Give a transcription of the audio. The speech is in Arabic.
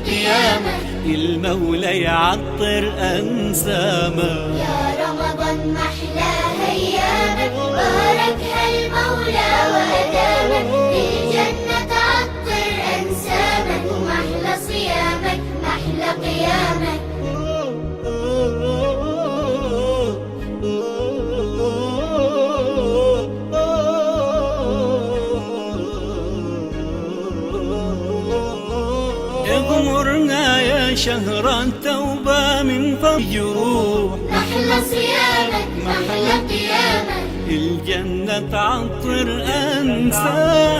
قيامك. المولى يعطر أنسامك. يا رمضان محلى أيامك، باركها المولى وأدامك. للجنة عطر أنسامك، محلى صيامك محلى قيامك. اغمرنا يا شهر التوبة من فجروح، محلى صيامك محلى قيامك. الجنة تعطر أنسامك.